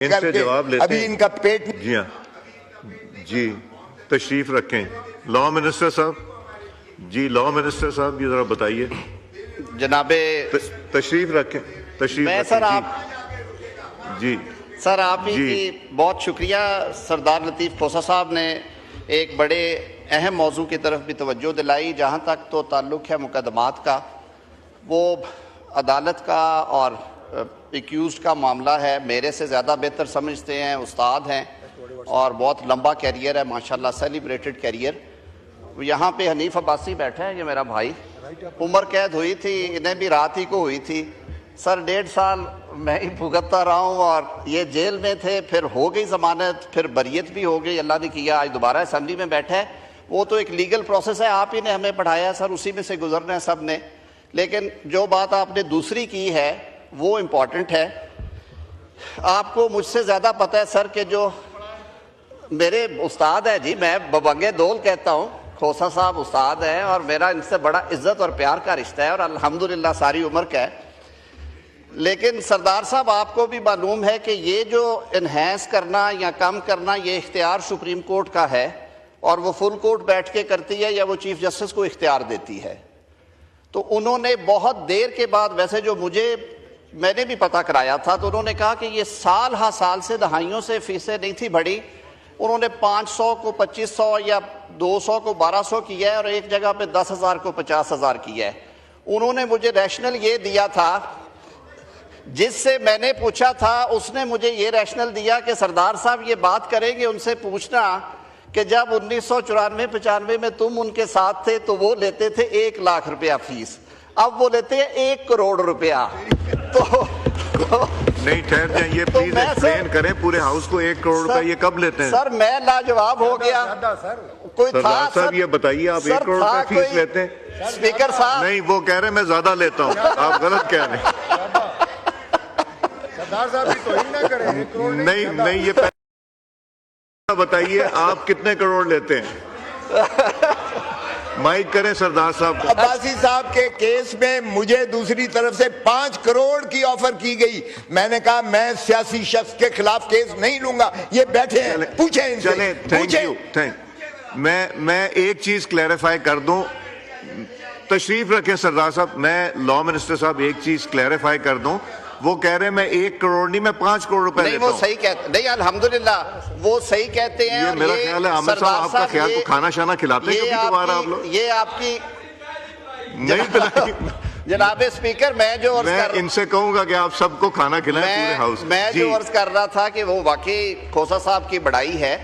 इनसे जवाब लेते अभी हैं। इनका पेट जी हाँ, जी तशरीफ रखें। लॉ मिनिस्टर साहब, जी लॉ मिनिस्टर साहब, ये जरा बताइए। जनाबे तशरीफ रखें, तशरीफ मैं रखें। सर जी सर आप ही जी। की बहुत शुक्रिया। सरदार लतीफ़ खोसा साहब ने एक बड़े अहम मौजू की तरफ भी तवज्जो दिलाई। जहाँ तक तो ताल्लुक़ है मुकदमात का, वो अदालत का और एक्यूज़ का मामला है। मेरे से ज़्यादा बेहतर समझते हैं, उस्ताद हैं और बहुत लंबा कैरियर है माशाल्लाह, सेलिब्रेटेड कैरियर। यहाँ पे हनीफ अब्बासी बैठा है, ये मेरा भाई। उम्र कैद हुई थी, इन्हें भी रात ही को हुई थी सर। 1.5 साल मैं ही भुगतता रहा हूँ और ये जेल में थे, फिर हो गई ज़मानत, फिर बरियत भी हो गई, अल्लाह ने किया। आज दोबारा असम्बली में बैठा है। वो तो एक लीगल प्रोसेस है, आप ही ने हमें पढ़ाया सर, उसी में से गुजरना है सब ने। लेकिन जो बात आपने दूसरी की है वो इम्पॉर्टेंट है। आपको मुझसे ज़्यादा पता है सर कि जो मेरे उस्ताद है, जी मैं बबंगे दोल कहता हूँ, खोसा साहब उस्ताद हैं और मेरा इनसे बड़ा इज्जत और प्यार का रिश्ता है और अल्हम्दुलिल्लाह सारी उम्र का है। लेकिन सरदार साहब आपको भी मालूम है कि ये जो इन्हेंस करना या कम करना, ये इख्तियार सुप्रीम कोर्ट का है और वो फुल कोर्ट बैठ के करती है या वो चीफ जस्टिस को इख्तियार देती है। तो उन्होंने बहुत देर के बाद, वैसे जो मैंने भी पता कराया था, तो उन्होंने कहा कि ये साल हा साल से दहाइयों से फीसें नहीं थी बढ़ी। उन्होंने 500 को 2500 या 200 को 1200 किया है और एक जगह पे 10,000 को 50,000 किया है। उन्होंने मुझे रैशनल ये दिया था, जिससे मैंने पूछा था उसने मुझे ये रैशनल दिया कि सरदार साहब ये बात करेंगे उनसे पूछना कि जब 1994-95 में तुम उनके साथ थे तो वो लेते थे 1 लाख रुपया फीस, अब वो लेते हैं 1 करोड़ रुपया। तो नहीं, ठहर जाए, ये तो प्लीज मैं एक्सप्लेन सर- करें पूरे हाउस को। 1 करोड़ रुपए ये कब लेते हैं? सर मैं लाजवाब हो गया। कोई था सरदार साहब सर, ये बताइए, आप 1 करोड़ था रुपए फीस कोई- लेते हैं? स्पीकर साहब नहीं, वो कह रहे हैं मैं ज्यादा लेता हूँ, आप गलत कह रहे हैं। सरदार साहब भी तो ही ना करें, 1 करोड़ नहीं नहीं, ये बताइए आप कितने करोड़ लेते हैं? माइक करें सरदार साहब। अब्बासी साहब के केस में मुझे दूसरी तरफ से 5 करोड़ की ऑफर की गई। मैंने कहा मैं सियासी शख्स के खिलाफ केस नहीं लूंगा, ये बैठे हैं, पूछें इनसे। चले, थैंक यू, मैं एक चीज क्लैरिफाई कर दूं, तशरीफ रखें सरदार साहब। मैं लॉ मिनिस्टर साहब एक चीज क्लैरिफाई कर दूं, वो कह रहे हैं मैं 1 करोड़ नहीं, मैं 5 करोड़ रुपए नहीं, लेता वो हूं। सही कहते नहीं, अल्हम्दुलिल्लाह वो सही कहते हैं। ये और मेरा ख्याल है आमिर साहब आपका ख्याल को खाना शाना खिलाते हैं कभी कभार आप लोग? ये आपकी नहीं खिलाते। जनाब स्पीकर, मैं जो अर्ज मैं कर इनसे कहूंगा कि आप सबको खाना खिलाएं पूरे हाउस। मैं जी जो अर्ज कर रहा था कि वो वाकई खोसा साहब की बड़ाई है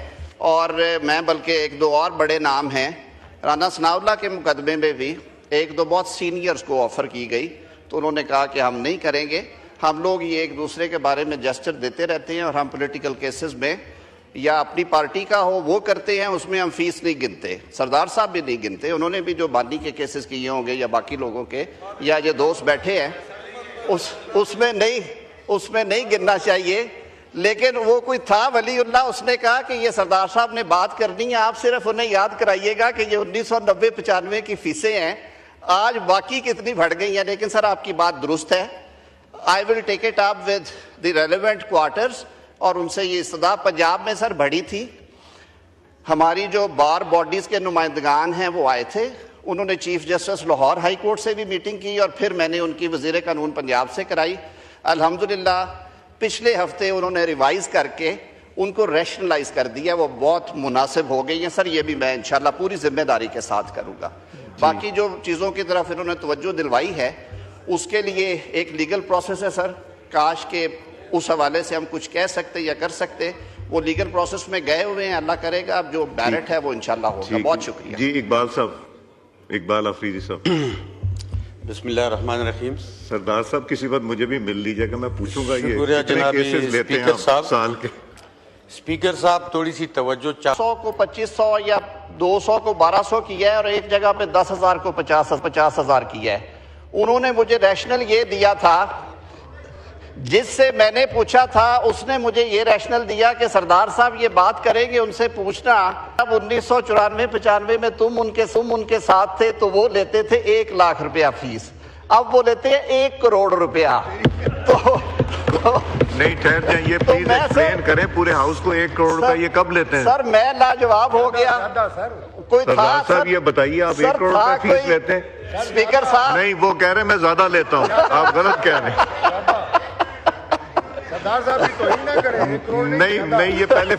और मैं बल्कि 1-2 और बड़े नाम हैं। राना सनाउल्लाह के मुकदमे में भी 1-2 बहुत सीनियर्स को ऑफर की गई, तो उन्होंने कहा कि हम नहीं करेंगे। हम लोग ये एक दूसरे के बारे में जेस्चर देते रहते हैं और हम पॉलिटिकल केसेस में या अपनी पार्टी का हो वो करते हैं, उसमें हम फीस नहीं गिनते। सरदार साहब भी नहीं गिनते, उन्होंने भी जो बानी के केसेस किए होंगे या बाकी लोगों के या जो दोस्त बैठे हैं उसमें नहीं गिनना चाहिए। लेकिन वो कोई था वलीउल्लाह, उसने कहा कि ये सरदार साहब ने बात करनी है, आप सिर्फ उन्हें याद कराइएगा कि ये 1990-95 की फीसें हैं, आज बाकी कितनी बढ़ गई हैं। लेकिन सर आपकी बात दुरुस्त है, I will take it up with the relevant quarters. और उनसे ये इस्तदा पंजाब में सर बढ़ी थी। हमारी जो बार बॉडीज़ के नुमाइंदगान हैं वो आए थे, उन्होंने chief justice Lahore high court से भी मीटिंग की और फिर मैंने उनकी वज़ीर कानून पंजाब से कराई। अल्हम्दुलिल्लाह पिछले हफ्ते उन्होंने रिवाइज़ करके उनको रैशनलाइज कर दिया, वो बहुत मुनासिब हो गई हैं सर। ये भी मैं इंशाल्लाह पूरी जिम्मेदारी के साथ करूँगा। बाकी जो चीज़ों की तरफ इन्होंने तवज्जो दिलवाई है उसके लिए एक लीगल प्रोसेस है सर। काश के उस हवाले से हम कुछ कह सकते या कर सकते, वो लीगल प्रोसेस में गए हुए हैं। अल्लाह करेगा अब जो बैलेट है वो इंशाल्लाह होगा। बहुत शुक्रिया जी। इकबाल साहब, इकबाल अफरीदी साहब। बिस्मिल्लाहिर्रहमानिर्रहीम। सरदार साहब किसी वक्त मुझे भी मिल लीजिएगा, मैं पूछूंगा ये शुक्रिया कितने जनाब केसेस लेते हैं स्पीकर आप साहब। साल के? स्पीकर साहब थोड़ी सी तवज्जो 100 को 2500 या 200 को 1200 किया है और एक जगह पे 10,000 को 50,000 किया है। उन्होंने मुझे रैशनल ये दिया था, जिससे मैंने पूछा था उसने मुझे ये रैशनल दिया कि सरदार साहब ये बात करेंगे उनसे पूछना, अब 1994-95 में तुम उनके साथ थे तो वो लेते थे 1 लाख रुपया फीस, अब वो लेते हैं 1 करोड़ रुपया। तो نہیں ٹھہر جائیں, یہ پلیز میں ایکسپلین کریں پورے ہاؤس کو 1 کروڑ کا یہ کب لیتے ہیں؟ سر میں لاجواب ہو گیا. کوئی تھا سردار صاحب سر؟ یہ بتائیے آپ 1 کروڑ کا فیس لیتے ہیں؟ اسپیکر صاحب نہیں وہ کہہ رہے ہیں میں زیادہ لیتا ہوں, آپ غلط کہہ رہے ہیں. سردار صاحب بھی توہین نہ کریں, 1 کروڑ نہیں یہ پہلے